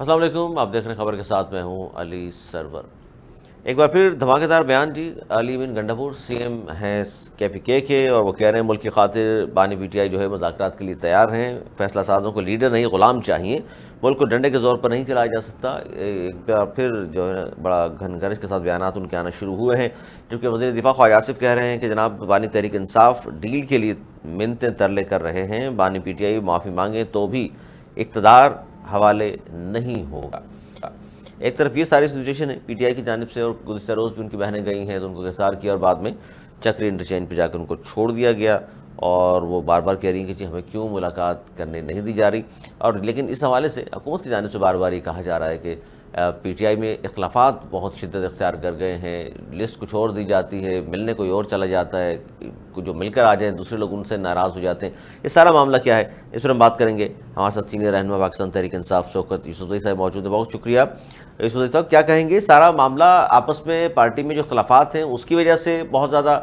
السلام علیکم، آپ دیکھ رہے ہیں خبر کے ساتھ، میں ہوں علی سرور۔ ایک بار پھر دھماکے دار بیان جی، علی امین گنڈاپور سی ایم ہیں KPK کے، اور وہ کہہ رہے ہیں ملک کی خاطر بانی PTI جو ہے مذاکرات کے لیے تیار ہیں، فیصلہ سازوں کو لیڈر نہیں غلام چاہیے، ملک کو ڈنڈے کے زور پر نہیں چلایا جا سکتا۔ ایک بار پھر جو ہے بڑا گھن گرج کے ساتھ بیانات ان کے آنا شروع ہوئے ہیں، جبکہ وزیر دفاع خواجہ آصف کہہ رہے ہیں کہ جناب بانی تحریک انصاف ڈیل کے لیے منتیں ترلے کر رہے ہیں، بانی PTI معافی مانگے تو بھی اقتدار حوالے نہیں ہوگا۔ ایک طرف یہ ساری سچویشن ہے PTI کی جانب سے، اور گزشتہ روز بھی ان کی بہنیں گئی ہیں تو ان کو گرفتار کیا اور بعد میں چکری انٹرچینج پہ جا کے ان کو چھوڑ دیا گیا، اور وہ بار بار کہہ رہی ہیں کہ جی ہمیں کیوں ملاقات کرنے نہیں دی جا رہی۔ اور لیکن اس حوالے سے حکومت کی جانب سے بار بار یہ کہا جا رہا ہے کہ PTI میں اختلافات بہت شدت اختیار کر گئے ہیں، لسٹ کچھ اور دی جاتی ہے، ملنے کوئی اور چلا جاتا ہے، جو مل کر آ جائیں دوسرے لوگ ان سے ناراض ہو جاتے ہیں۔ یہ سارا معاملہ کیا ہے، اس پر ہم بات کریں گے۔ ہمارے ساتھ سینئر رہنما پاکستان تحریک انصاف شوکت یوسفزئی صاحب موجود ہیں، بہت شکریہ۔ یوسفزئی صاحب کیا کہیں گے، سارا معاملہ آپس میں پارٹی میں جو اختلافات ہیں اس کی وجہ سے بہت زیادہ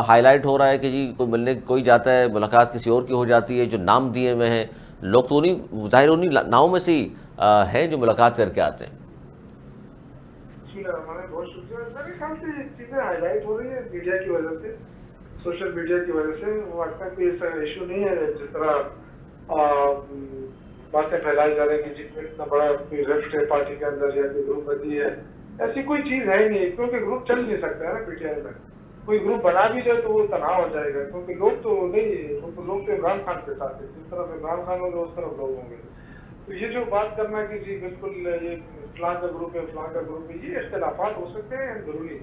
ہائی لائٹ ہو رہا ہے کہ جی کوئی ملنے کوئی جاتا ہے، ملاقات کسی اور کی ہو جاتی ہے، جو نام دیے ہوئے ہیں لوگ تو انہیں ظاہر انہیں ناموں میں سے ہی ہیں جو ملاقات کر کے آتے ہیں۔ بہت شکریہ۔ میرے خیال سے یہ چیزیں ہائی لائٹ ہو رہی ہیں میڈیا کی وجہ سے، سوشل میڈیا کی وجہ سے۔ واقعہ کوئی ایسا ایشو نہیں ہے جس طرح باتیں پھیلائی جا رہی ہیں کہ جس میں اتنا بڑا کوئی رفٹ ہے پارٹی کے اندر یا کوئی گروپ بندی ہے، ایسی کوئی چیز ہے ہی نہیں، کیونکہ گروپ چل نہیں سکتا ہے نا PTI میں۔ کوئی گروپ بنا بھی جائے تو وہ تنہا ہو جائے گا، کیونکہ لوگ تو نہیں، لوگ تو عمران خان کے ساتھ ہیں، جس طرف عمران خان ہوگا اس طرف لوگ ہوں گے۔ تو یہ جو بات کرنا کہ جی بالکل یہ فلاں کا گروپ ہے فلاں کا گروپ ہے، یہ اختلافات ہو سکتے ہیں ضروری،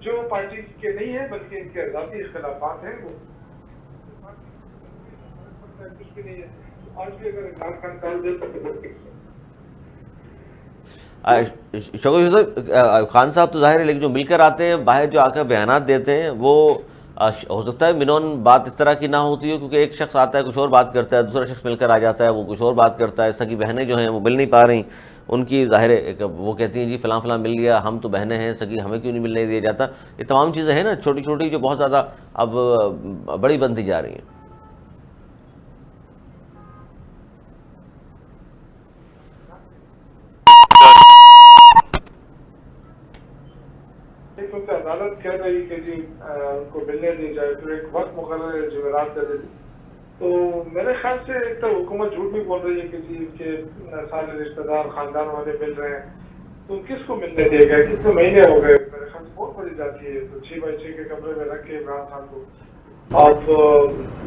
جو پارٹی کے نہیں ہیں بلکہ ان کے ذاتی اختلافات ہیں، وہ کچھ بھی نہیں ہے۔ آج بھی اگر عمران خان کال دے تو شوکت صاحب، خان صاحب تو ظاہر ہے، لیکن جو مل کر آتے ہیں باہر جو آ کر بیانات دیتے ہیں وہ ہو سکتا ہے منون بات اس طرح کی نہ ہوتی ہو، کیونکہ ایک شخص آتا ہے کچھ اور بات کرتا ہے، دوسرا شخص مل کر آ جاتا ہے وہ کچھ اور بات کرتا ہے۔ سگی بہنیں جو ہیں وہ مل نہیں پا رہی، ان کی ظاہر ہے وہ کہتی ہیں جی فلاں فلاں مل گیا، ہم تو بہنیں ہیں سگی، ہمیں کیوں نہیں ملنے دیا جاتا۔ یہ تمام چیزیں ہیں نا چھوٹی چھوٹی جو بہت زیادہ اب بڑی بنتی جا رہی ہیں۔ کیونکہ عدالت کہہ رہی کہ جی ان کو ملنے دی جائے، پھر ایک وقت مقرر ہے جمعرات کا دن، تو میرے خیال سے ایک تو حکومت جھوٹ بھی بول رہی ہے کہ جی ان کے سارے رشتہ دار خاندان والے مل رہے ہیں، تو کس کو ملنے دے گا؟ کتنے مہینے ہو گئے؟ میرے خیال سے بہت بڑی جاتی ہے، تو 6x6 کے کمرے میں رکھ کے عمران خان کو آپ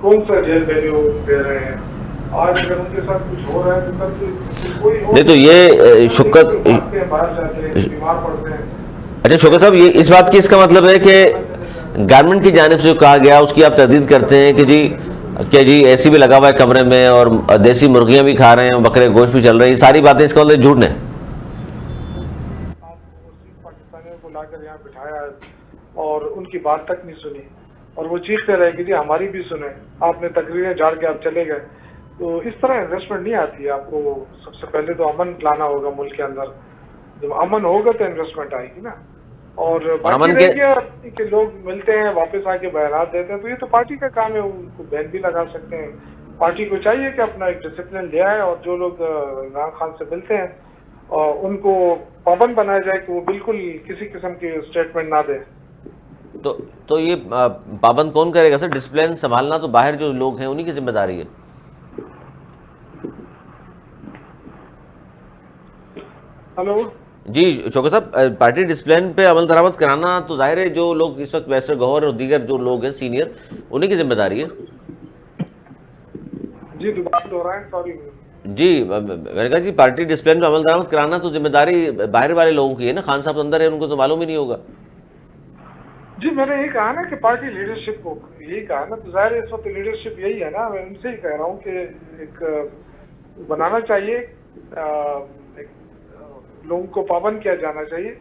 کون سا جیل ویلیو دے رہے ہیں؟ آج اگر ان کے ساتھ کچھ ہو رہا ہے تو کل کوئی اور نہیں تو یہ شکت بھاگتے ہیں، باہر جاتے ہیں، بیمار پڑتے ہیں۔ اچھا شوکت صاحب، یہ اس بات کی اس کا مطلب ہے کہ گورنمنٹ کی جانب سے جو کہا گیا اس کی آپ تردید کرتے ہیں کہ جی AC بھی لگا ہوا ہے کمرے میں اور دیسی مرغیاں بھی کھا رہے ہیں، بکرے گوشت بھی چل رہی ہیں، ساری باتیں اس کا مطلب جھوٹ ہیں؟ آپ پاکستانیوں کو لا کر یہاں بٹھایا اور ان کی بات تک نہیں سنی، اور وہ چیختے رہے کہ جی ہماری بھی سنیں، آپ نے تقریریں جھاڑ کے آپ چلے گئے۔ تو اس طرح انویسٹمنٹ نہیں آتی ہے۔ آپ کو سب سے پہلے تو امن لانا ہوگا ملک کے اندر، جب امن ہوگا تو انویسٹمنٹ آئے گی نا۔ اور باقی امن رہ کے گیا کہ لوگ ملتے ہیں واپس آ کے بیانات دیتے ہیں، تو یہ تو پارٹی کا کام ہے، ان کو بین بھی لگا سکتے ہیں۔ پارٹی کو چاہیے کہ اپنا ایک ڈسپلن لے آئے، اور جو لوگ عمران خان سے ملتے ہیں اور ان کو پابند بنایا جائے کہ وہ بالکل کسی قسم کی اسٹیٹمنٹ نہ دیں۔ تو یہ پابند کون کرے گا سر؟ ڈسپلن سنبھالنا تو باہر جو لوگ ہیں انہی کی ذمہ داری ہے۔ ہلو جی شوکت صاحب، پارٹی ڈسپلن پہ عمل درآمد کرانا تو ظاہر ہے جو لوگ اس وقت ویسر گوہر اور دیگر جو لوگ ہیں سینئر، انہی کی ذمہ داری ہے۔ جی دوبارہ دہرائیں، سوری۔ جی میں نے کہا جی پارٹی ڈسپلن پہ عمل درآمد کرانا تو ذمہ داری باہر والے لوگوں کی ہے نا، خان صاحب تو اندر ہے، ان کو تو معلوم ہی نہیں ہوگا۔ جی میں نے یہی کہا نا کہ پارٹی لیڈرشپ کو یہی کہا نا، تو ظاہر ہے اس وقت لیڈرشپ یہی ہے نا، میں ان سے ہی کہہ رہا ہوں کہ ایک بنانا چاہیے، ایک لوگوں کو پابند کیا جانا چاہیے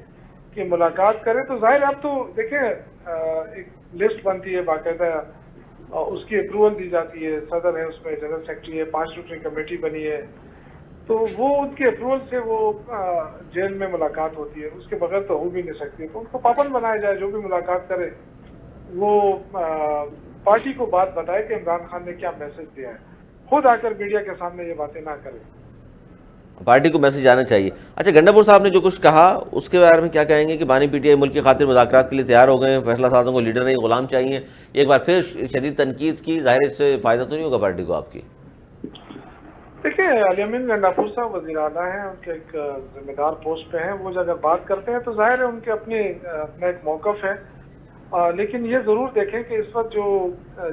کہ ملاقات کریں۔ تو ظاہر اب تو دیکھیں ایک لسٹ بنتی ہے باقاعدہ، اس کی اپروول دی جاتی ہے، صدر ہے اس میں، جنرل سیکرٹری ہے، 5 رکنی کمیٹی بنی ہے، تو وہ ان کے اپروول سے وہ جیل میں ملاقات ہوتی ہے، اس کے بغیر تو ہو بھی نہیں سکتی۔ تو ان کو پابند بنایا جائے، جو بھی ملاقات کرے وہ پارٹی کو بات بتائے کہ عمران خان نے کیا میسج دیا ہے، خود آ کر میڈیا کے سامنے یہ باتیں نہ کرے۔ پارٹی کو میسج آنا چاہیے. اچھا گنڈاپور صاحب نے جو کچھ کہا اس کے بارے میں کیا کہیں گے کہ بانی پی ٹی آئی ملک کی خاطر مذاکرات کے لیے تیار ہو گئے ہیں, فیصلہ سازوں کو لیڈر نہیں غلام چاہیے, ایک بار پھر شدید تنقید کی, ظاہر اس سے فائدہ تو نہیں ہوگا پارٹی کو آپ کی؟ دیکھیں علی امین گنڈاپور صاحب وزیر اعلیٰ ہیں, ان کے ایک ذمہ دار پوسٹ پہ ہیں, وہ اگر بات کرتے ہیں تو ظاہر ہے ان کے اپنا ایک موقف ہے, لیکن یہ ضرور دیکھیں کہ اس وقت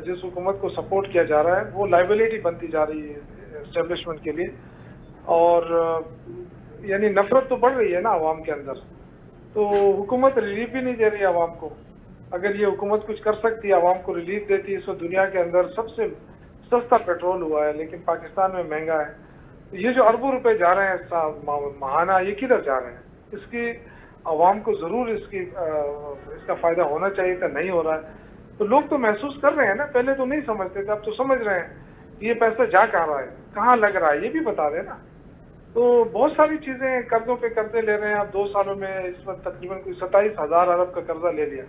جس حکومت کو سپورٹ کیا جا رہا ہے وہ لائبلٹی بنتی جا رہی ہے اسٹیبلشمنٹ کے لیے, اور یعنی نفرت تو بڑھ رہی ہے نا عوام کے اندر, تو حکومت ریلیف بھی نہیں دے رہی عوام کو. اگر یہ حکومت کچھ کر سکتی ہے عوام کو ریلیف دیتی, اس وقت دنیا کے اندر سب سے سستا پیٹرول ہوا ہے لیکن پاکستان میں مہنگا ہے. یہ جو اربوں روپے جا رہے ہیں ماہانہ, یہ کدھر جا رہے ہیں؟ اس کی عوام کو ضرور اس کا فائدہ ہونا چاہیے تھا, نہیں ہو رہا ہے. تو لوگ تو محسوس کر رہے ہیں نا, پہلے تو نہیں سمجھتے تھے, اب تو سمجھ رہے ہیں یہ پیسہ جا کہاں رہا ہے, کہاں لگ رہا ہے, یہ بھی بتا دیں نا. تو بہت ساری چیزیں قرضوں پہ قرضے لے رہے ہیں آپ, 2 سالوں میں اس وقت تقریباً کوئی 27,000 ارب کا قرضہ لے لیا,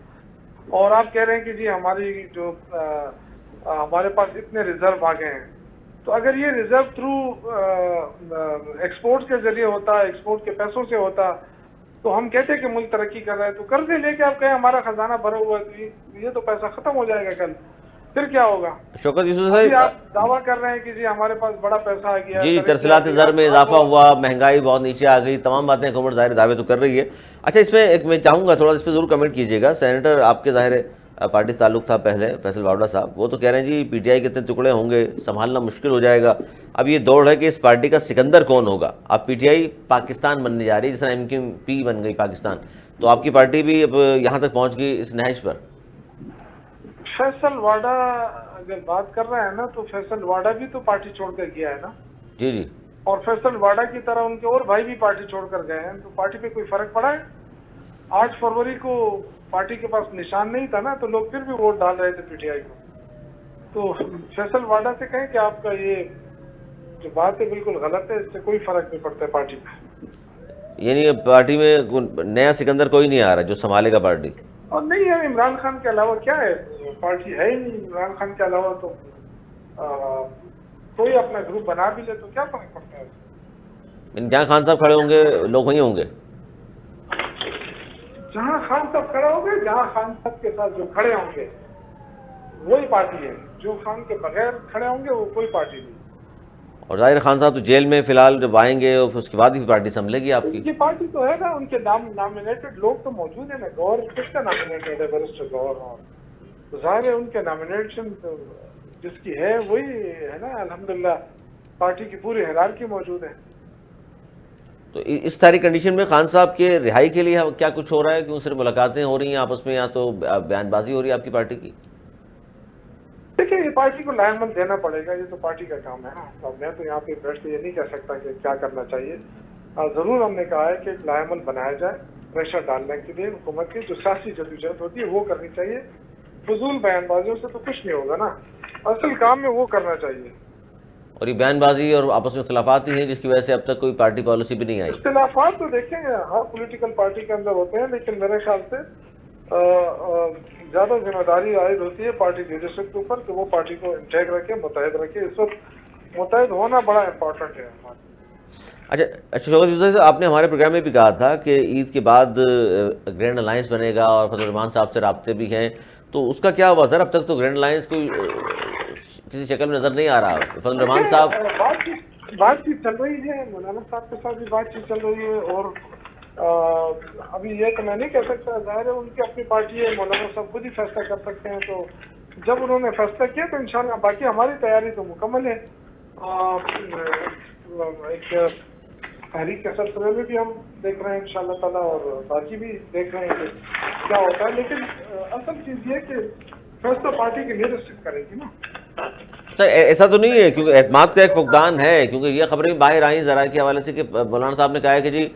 اور آپ کہہ رہے ہیں کہ جی ہماری جو ہمارے پاس اتنے ریزرو آ گئے ہیں. تو اگر یہ ریزرو تھرو ایکسپورٹ کے ذریعے ہوتا, ایکسپورٹ کے پیسوں سے ہوتا, تو ہم کہتے کہ ملک ترقی کر رہا ہے. تو قرضے لے کے آپ کہیں ہمارا خزانہ بھرا ہوا ہے, تو یہ تو پیسہ ختم ہو جائے گا کل, پھر کیا ہوگا؟ شوکت یوسف ابھی صاحب, آپ دعویٰ کر رہے ہیں کہ جی ہمارے پاس بڑا پیسہ آ گیا, جی ترسیلات زر میں اضافہ ہوا, مہنگائی بہت نیچے آ گئی, تمام باتیں حکومت ظاہر دعوے تو کر رہی ہے. اچھا اس میں ایک میں چاہوں گا تھوڑا اس پہ ضرور کمنٹ کیجیے گا. سینیٹر آپ کے ظاہر پارٹی سے تعلق تھا پہلے, فیصل واوڈا صاحب, وہ تو کہہ رہے ہیں جی پی ٹی آئی کے اتنے ٹکڑے ہوں گے سنبھالنا مشکل ہو جائے گا. اب یہ دوڑ ہے کہ اس پارٹی کا سکندر کون ہوگا. اب پی ٹی آئی پاکستان بننے جا رہی ہے, جس طرح ایم کیو پی بن گئی پاکستان, تو آپ کی پارٹی بھی اب یہاں تک پہنچ گئی اس نہج پر. فیصل واڈا اگر بات کر رہا ہے نا, تو فیصل واڈا بھی تو پارٹی چھوڑ کر گیا ہے نا. جی جی, اور فیصل واڈا کی طرح ان کے اور بھائی بھی پارٹی چھوڑ کر گئے ہیں, تو پارٹی پہ کوئی فرق پڑا ہے؟ 8 فروری کو پارٹی کے پاس نشان نہیں تھا نا, تو لوگ پھر بھی ووٹ ڈال رہے تھے پی ٹی آئی کو. تو فیصل واڈا سے کہیں کہ آپ کا یہ جو بات ہے بالکل غلط ہے, اس سے کوئی فرق نہیں پڑتا ہے پارٹی پہ. یعنی پارٹی میں نیا سکندر کوئی نہیں آ رہا جو سنبھالے گا پارٹی؟ اور نہیں ہے, عمران خان کے علاوہ کیا ہے, پارٹی ہے ہی نہیں. عمران خان کے علاوہ تو کوئی اپنا گروپ بنا بھی لے تو کیا فرق پڑتا ہے؟ جہاں خان صاحب کھڑے ہوں گے لوگ وہیں ہوں گے. جہاں خان صاحب کھڑے ہوں گے, جہاں خان صاحب کے ساتھ جو کھڑے ہوں گے وہی پارٹی ہے. جو خان کے بغیر کھڑے ہوں گے وہ کوئی پارٹی نہیں. اور ظاہر خان صاحب تو جیل میں فی الحال جب آئیں گے اور اس کے بعد ہی پارٹی سنبھلے گی آپ کی. یہ پارٹی تو ہے نا, ان کے نامنیٹڈ لوگ تو موجود ہیں نا. گور کس کا نامنیٹڈ ہے؟ بیرسٹر گور. اور ظاہر ہے ان کے نامنیشن جس کی ہے وہی ہے نا. الحمدللہ پارٹی کی پوری ہیرارکی موجود ہے. تو اس ساری کنڈیشن میں خان صاحب کے رہائی کے لیے کیا کچھ ہو رہا ہے؟ کیوں صرف ملاقاتیں ہو رہی ہیں آپس میں, یا تو بیان بازی ہو رہی ہے آپ کی پارٹی کی؟ دیکھیں یہ پارٹی کو لائن مند دینا پڑے گا, یہ تو پارٹی کا کام ہے. میں تو یہاں پہ بیٹھ کے یہ نہیں کہہ سکتا کہ کیا کرنا چاہیے. ضرور ہم نے کہا ہے کہ ایک لائن مند بنایا جائے پریشر ڈالنے کے لیے. حکومت کی جو سیاسی جدوجہد ہوتی ہے وہ کرنی چاہیے. فضول بیان بازیوں سے تو کچھ نہیں ہوگا نا, اصل کام میں وہ کرنا چاہیے. اور یہ بیان بازی اور آپس میں اختلافات ہی ہیں جس کی وجہ سے اب تک کوئی پارٹی پالیسی بھی نہیں آئی. اختلافات تو دیکھیں ہر پولیٹیکل پارٹی کے اندر ہوتے ہیں, لیکن میرے خیال سے زیادہ ذمہ داری عائد ہوتی ہے پارٹی لیڈرشپ کے اوپر کہ وہ پارٹی کو انٹیک رکھے, متحد رکھے. اس وقت متحد ہونا بڑا امپورٹنٹ ہے. اچھا شوکت یوسف صاحب, آپ نے ہمارے پروگرام میں بھی کہا تھا کہ عید کے بعد گرینڈ الائنس بنے گا اور فضل الرحمان صاحب سے رابطے بھی ہیں, تو اس کا کیا ہوا سر؟ اب تک تو گرینڈ الائنس کوئی کسی شکل میں نظر نہیں آ رہا. فضل الرحمان صاحب بات چیت چل رہی ہے, مولانا صاحب کے ساتھ بھی بات چیت چل رہی ہے. اور ابھی یہ تو میں نہیں کہہ سکتا, ظاہر ہے ان کی اپنی پارٹی ہے, مولانا صاحب خود ہی فیصلہ کر سکتے ہیں. تو جب انہوں نے فیصلہ کیا تو انشاءاللہ, باقی ہماری تیاری تو مکمل ہے. ایک تحریک کے سلسلے میں بھی ہم دیکھ رہے ہیں انشاءاللہ تعالیٰ, اور باقی بھی دیکھ رہے ہیں کہ کیا ہوتا ہے. لیکن اصل چیز یہ کہ فیصلہ پارٹی کی لیڈرشپ کرے گی نا. سر ایسا تو نہیں ہے, کیونکہ اعتماد کا ایک فقدان ہے, کیونکہ یہ خبریں باہر آئیں ذرائع کے حوالے سے کہ مولانا صاحب نے کہا ہے کہ جی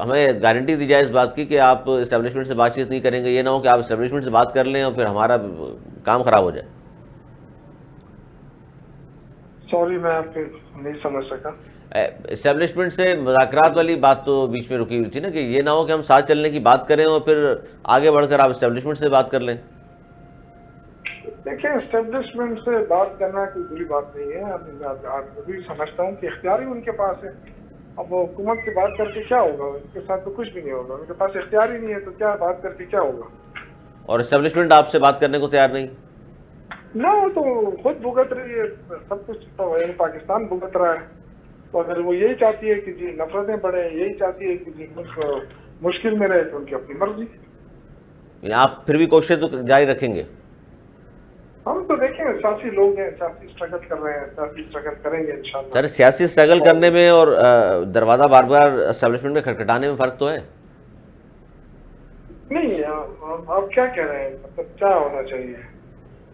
ہمیں گارنٹی دی جائے اس بات کی کہ آپ اسٹیبلشمنٹ سے بات چیت نہیں کریں گے. یہ نہ ہو کہ آپ اسٹیبلشمنٹ سے بات کر لیں اور پھر ہمارا کام خراب ہو جائے. سوری میں آپ کو نہیں سمجھ سکا. اسٹیبلشمنٹ سے مذاکرات والی بات تو بیچ میں رکی ہوئی تھی نا, کہ یہ نہ ہو کہ ہم ساتھ چلنے کی بات کریں اور پھر آگے بڑھ کر آپ اسٹیبلشمنٹ سے بات کر لیں. دیکھیں اسٹیبلشمنٹ سے بات کرنا کوئی بری بات نہیں ہے. میں بھی سمجھتا ہوں کہ اختیار ہی ان کے پاس ہے, اب وہ حکومت سے بات کر کے کیا ہوگا؟ ان کے ساتھ تو کچھ بھی نہیں ہوگا، ان کے پاس اختیار ہی نہیں ہے، تو کیا بات کر کے کیا ہوگا؟ اور اسٹیبلشمنٹ آپ سے بات کرنے کو تیار نہیں؟ نہ، وہ تو خود بھگت رہی ہے سب کچھ، تو یعنی پاکستان بھگت رہا ہے. تو اگر وہ یہی چاہتی ہے کہ جی نفرتیں بڑھیں، یہی چاہتی ہے کہ جی ملک مشکل میں رہے، تو ان کی اپنی مرضی. یعنی آپ پھر بھی کوششیں تو جاری رکھیں گے؟ ہم تو دیکھیں سیاسی لوگ ہیں، سیاسی اسٹرگل کر رہے ہیں، سیاسی اسٹرگل کریں گے انشاءاللہ. سر سیاسی اسٹرگل کرنے میں اور دروازہ بار بار اسٹیبلشمنٹ میں کھٹکھٹانے میں فرق تو ہے؟ نہیں، آپ کیا کہہ رہے ہیں؟ مطلب کیا ہونا چاہیے؟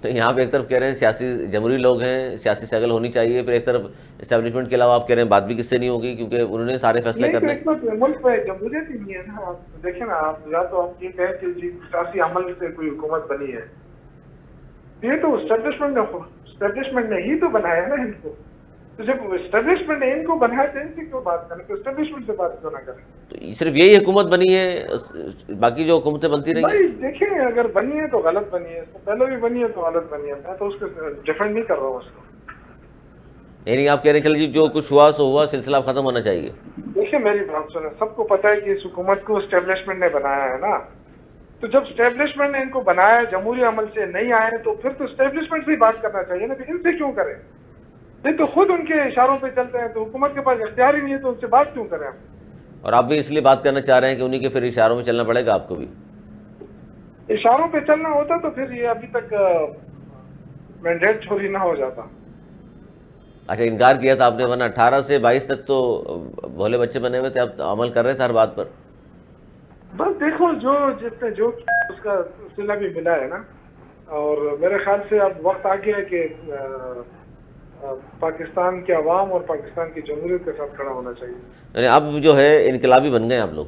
نہیں، آپ ایک طرف کہہ رہے ہیں سیاسی جمہوری لوگ ہیں، سیاسی اسٹرگل ہونی چاہیے، پھر ایک طرف اسٹیبلشمنٹ کے علاوہ آپ کہہ رہے ہیں بات بھی کس سے نہیں ہوگی کیونکہ انہوں نے سارے فیصلے نہیں تو کرنے. اس وقت ملک میں جمہوریت ہی نہیں ہے نا. آپ دیکھیں نا، آپ یا تو آپ یہ کہیں کہ جی سیاسی عمل سے کوئی حکومت بنی ہے، یہ تو اسٹیبلشمنٹ نے ہی تو بنایا نا ان کو. تو جب اسٹیبلشمنٹ نے ان کو بنایا تو ان سے کیوں بات کریں؟ تو اسٹیبلشمنٹ سے بات کیوں نہ کریں؟ تو صرف یہی حکومت بنی ہے، باقی جو حکومتیں بنتی رہی ہیں؟ بھائی دیکھیں، اگر بنی ہے تو غلط بنی ہے، اس سے پہلے بھی بنی ہے تو غلط بنی ہے. میں تو اس کو ڈیفینڈ نہیں کر رہا ہوں اس کو. یعنی آپ کہہ رہے ہیں چل جی جو کچھ ہوا سو ہوا، سلسلہ ختم ہونا چاہیے. دیکھیں میری بات سنیں، سب کو پتا ہے کہ اس حکومت کو اسٹیبلشمنٹ نے بنایا ہے نا. تو جب اسٹیبلشمنٹ نے ان کو بنایا، جمہوری عمل سے نہیں آئے، تو پھر تو اسٹیبلشمنٹ سے ہی بات کرنا چاہیے نا. کہ ان سے کیوں کریں؟ نہیں تو خود ان کے اشاروں پہ چلتے ہیں، تو حکومت کے پاس اختیار ہی نہیں ہے، تو ان سے بات کیوں کریں ہم؟ اور آپ بھی اس لیے بات کرنا چاہ رہے ہیں کہ انہی کے پھر اشاروں میں چلنا پڑے گا آپ کو بھی؟ اشاروں پہ چلنا ہوتا تو پھر یہ ابھی تک مینڈیٹ چوری نہ ہو جاتا. اچھا، انکار کیا تھا آپ نے، ورنہ 18 سے 22 تک تو بھولے بچے بنے ہوئے تھے، اب عمل کر رہے تھے ہر بات پر. بس دیکھو جس نے جو اس کا صلہ بھی ملا ہے نا. اور میرے خیال سے اب وقت آ گیا ہے کہ پاکستان کے عوام اور پاکستان کی جمہوریت کے ساتھ کھڑا ہونا چاہیے. یعنی اب جو ہے انقلابی بن گئے آپ لوگ؟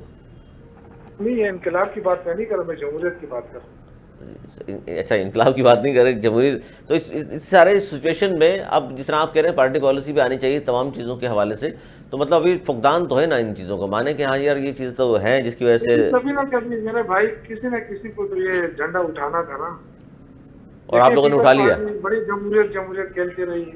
نہیں، یہ انقلاب کی بات میں نہیں کر رہا، میں جمہوریت کی بات کر رہا ہوں. اچھا، انقلاب کی بات نہیں کر رہے، جمہوری. تو اس سارے سچویشن میں اب جس طرح آپ کہہ رہے ہیں پارٹی پالیسی بھی آنی چاہیے تمام چیزوں کے حوالے سے، تو مطلب ابھی فقدان تو ہے نا ان چیزوں کا، مانے کہ ہاں یار یہ چیز تو ہے جس کی وجہ سے. کبھی نہ کبھی میرے بھائی کسی نہ کسی کو تو یہ جھنڈا اٹھانا تھا نا. اور آپ دیکھیں لوگوں نے پیپلز اٹھا لیا. پارٹی بڑی جمہوریت کھیلتی رہی.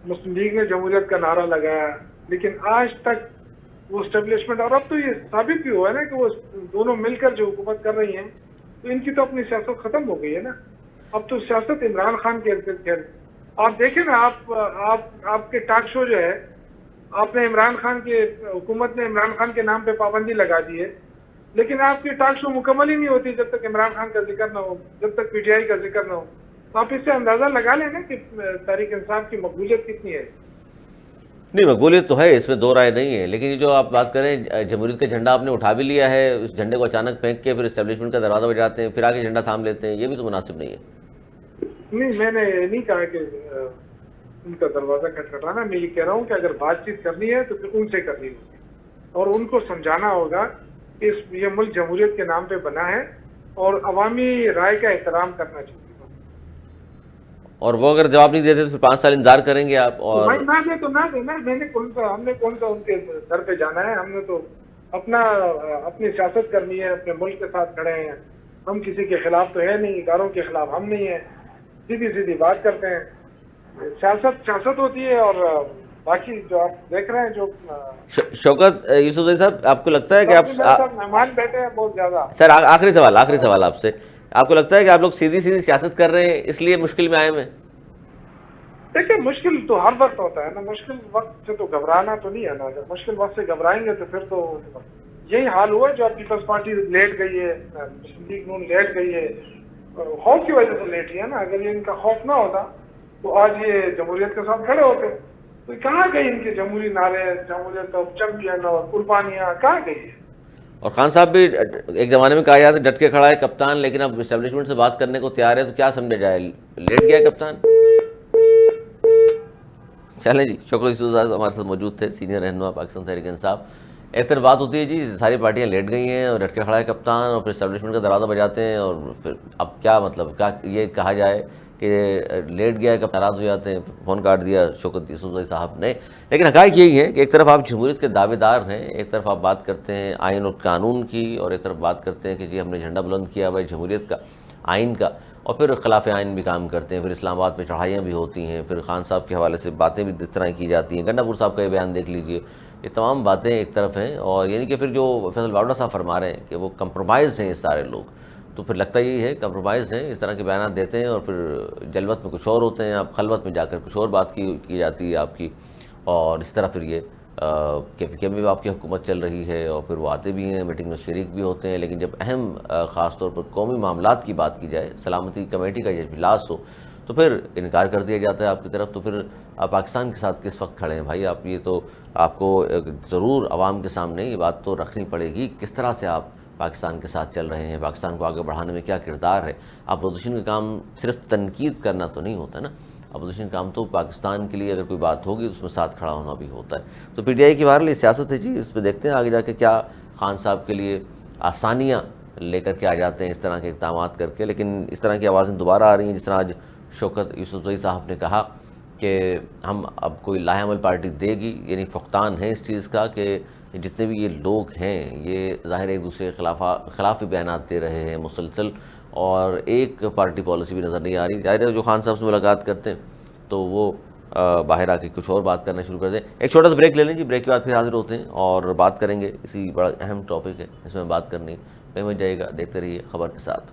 مسلم لیگ نے جمہوریت کا نعرہ لگایا، لیکن آج تک وہ اسٹیبلشمنٹ، اور اب تو یہ ثابت بھی ہوا ہے نا کہ وہ دونوں مل کر جو حکومت کر رہی ہیں، تو ان کی تو اپنی سیاست ختم ہو گئی ہے نا. اب تو سیاست عمران خان کے ارد گرد. آپ دیکھیں نا، آپ کے ٹاک شو جو ہے، آپ نے عمران خان کے حکومت نے عمران خان کے نام پہ پابندی لگا دی ہے، لیکن آپ کی ٹاک شو مکمل ہی نہیں ہوتی جب تک عمران خان کا ذکر نہ ہو، جب تک پی ٹی آئی کا ذکر نہ ہو. تو آپ اس سے اندازہ لگا لیں نا کہ تحریک انصاف کی مقبولیت کتنی ہے. نہیں، مقبولیت تو ہے، اس میں دو رائے نہیں ہے، لیکن یہ جو آپ بات کریں جمہوریت کا جھنڈا آپ نے اٹھا بھی لیا ہے، اس جھنڈے کو اچانک پھینک کے پھر اسٹیبلشمنٹ کا دروازہ بجاتے ہیں، پھر آگے جھنڈا تھام لیتے ہیں، یہ بھی تو مناسب نہیں ہے. نہیں، میں نے نہیں کہا کہ ان کا دروازہ کھٹکھٹانا. میں یہ کہہ رہا ہوں کہ اگر بات چیت کرنی ہے تو پھر ان سے کرنی ہوگی، اور ان کو سمجھانا ہوگا کہ یہ ملک جمہوریت کے نام پہ بنا ہے اور عوامی رائے کا احترام کرنا چاہیے. اور وہ اگر جواب نہیں دیتے تو پھر 5 سال انتظار کریں گے آپ؟ تو اور بھائی نہ دے تو نہ دے نا. ہم نے کون سا ان کے در پہ جانا ہے؟ ہم نے تو اپنی سیاست کرنی ہے، اپنے ملک کے ساتھ کھڑے ہیں. ہم کسی کے خلاف تو ہے نہیں، اداروں کے خلاف ہم نہیں ہیں، سیدھی بات کرتے ہیں. سیاست ہوتی ہے، اور باقی جو آپ دیکھ رہے ہیں جو شوکت یوسف صاحب، آپ کو لگتا ہے کہ آپ مہمان بیٹھے ہیں بہت زیادہ. سر آخری سوال آپ سے، آپ کو لگتا ہے کہ آپ لوگ سیدھی سیاست کر رہے ہیں اس لیے مشکل میں آئے ہوئے ہیں؟ دیکھیں، مشکل تو ہر وقت ہوتا ہے نا. مشکل وقت سے تو گھبرانا تو نہیں ہے نا. جب مشکل وقت سے گھبرائیں گے تو پھر تو یہی حال ہوا جو پیپلز پارٹی لیٹ گئی ہے، مسلم لیگ نون لیٹ گئی ہے. خوف کی وجہ سے لیٹ ہے نا. اگر یہ ان کا خوف نہ ہوتا تو آج یہ جمہوریت کے ساتھ کھڑے ہوتے. تو کہاں گئی ان کے جمہوری نعرے، جمہوریت آف چیمپئن اور قربانیاں کہاں گئی ہے؟ اور خان صاحب بھی ایک زمانے میں کہا جاتا ہے ڈٹ کے کھڑا ہے کپتان، لیکن اب اسٹیبلشمنٹ سے بات کرنے کو تیار ہے، تو کیا سمجھا جائے؟ لیٹ گیا ہے کپتان؟ چلیں جی، شکر یوسف صاحب ہمارے ساتھ موجود تھے، سینئر رہنما پاکستان تحریک انصاف. ایک طرف بات ہوتی ہے جی ساری پارٹیاں لیٹ گئی ہیں اور ڈٹ کے کھڑا ہے کپتان، اور پھر اسٹیبلشمنٹ کا دروازہ بجاتے ہیں، اور پھر اب کیا مطلب کیا یہ کہا جائے کہ لیٹ گیا ہے کب ناراض ہو جاتے ہیں، فون کاٹ دیا شوکت یوسف صاحب نے. لیکن حقائق یہی ہے کہ ایک طرف آپ جمہوریت کے دعوے دار ہیں، ایک طرف آپ بات کرتے ہیں آئین اور قانون کی، اور ایک طرف بات کرتے ہیں کہ جی ہم نے جھنڈا بلند کیا ہوا ہے جمہوریت کا، آئین کا، اور پھر خلاف آئین بھی کام کرتے ہیں. پھر اسلام آباد میں چڑھائیاں بھی ہوتی ہیں، پھر خان صاحب کے حوالے سے باتیں بھی اس طرح کی جاتی ہیں. گنڈا پور صاحب کا یہ بیان دیکھ لیجئے یہ تمام باتیں ایک طرف ہیں، اور یعنی کہ پھر جو فیصل باوڑا صاحب فرما رہے ہیں کہ وہ کمپرومائز ہیں یہ سارے لوگ، تو پھر لگتا یہی ہے کمپرومائز ہیں، اس طرح کے بیانات دیتے ہیں اور پھر جلوت میں کچھ اور ہوتے ہیں، آپ خلوت میں جا کر کچھ اور بات کی جاتی ہے آپ کی، اور اس طرح پھر یہ کے پی کے میں بھی آپ کی حکومت چل رہی ہے، اور پھر وہ آتے بھی ہیں، میٹنگ میں شریک بھی ہوتے ہیں، لیکن جب اہم خاص طور پر قومی معاملات کی بات کی جائے، سلامتی کمیٹی کا یہ اجلاس ہو، تو پھر انکار کر دیا جاتا ہے آپ کی طرف. تو پھر آپ پاکستان کے ساتھ کس وقت کھڑے ہیں بھائی؟ آپ یہ تو آپ کو ضرور عوام کے سامنے یہ بات تو رکھنی پڑے گی، کس طرح سے آپ پاکستان کے ساتھ چل رہے ہیں، پاکستان کو آگے بڑھانے میں کیا کردار ہے. اپوزیشن کا کام صرف تنقید کرنا تو نہیں ہوتا نا، اپوزیشن کا کام تو پاکستان کے لیے اگر کوئی بات ہوگی تو اس میں ساتھ کھڑا ہونا بھی ہوتا ہے. تو پی ٹی آئی کی بہرحال یہ سیاست ہے جی، اس پہ دیکھتے ہیں آگے جا کے کیا خان صاحب کے لیے آسانیاں لے کر کے آ جاتے ہیں اس طرح کے اقدامات کر کے. لیکن اس طرح کی آوازیں دوبارہ آ رہی ہیں، جس طرح آج شوکت یوسفزئی صاحب نے کہا کہ ہم اب کوئی لاہ عمل پارٹی دے گی، یعنی فقدان ہے اس چیز کا کہ جتنے بھی یہ لوگ ہیں یہ ظاہر ایک دوسرے کے خلاف بیانات دے رہے ہیں مسلسل، اور ایک پارٹی پالیسی بھی نظر نہیں آ رہی. ظاہر ہے جو خان صاحب سے ملاقات کرتے ہیں تو وہ باہر آ کے کچھ اور بات کرنا شروع کر دیں. ایک چھوٹا سا بریک لے لیں جی، بریک کے بعد پھر حاضر ہوتے ہیں اور بات کریں گے. اسی بڑا اہم ٹاپک ہے، اس میں بات کرنی، کہیں مت جائے گا، دیکھتے رہیے خبر کے ساتھ.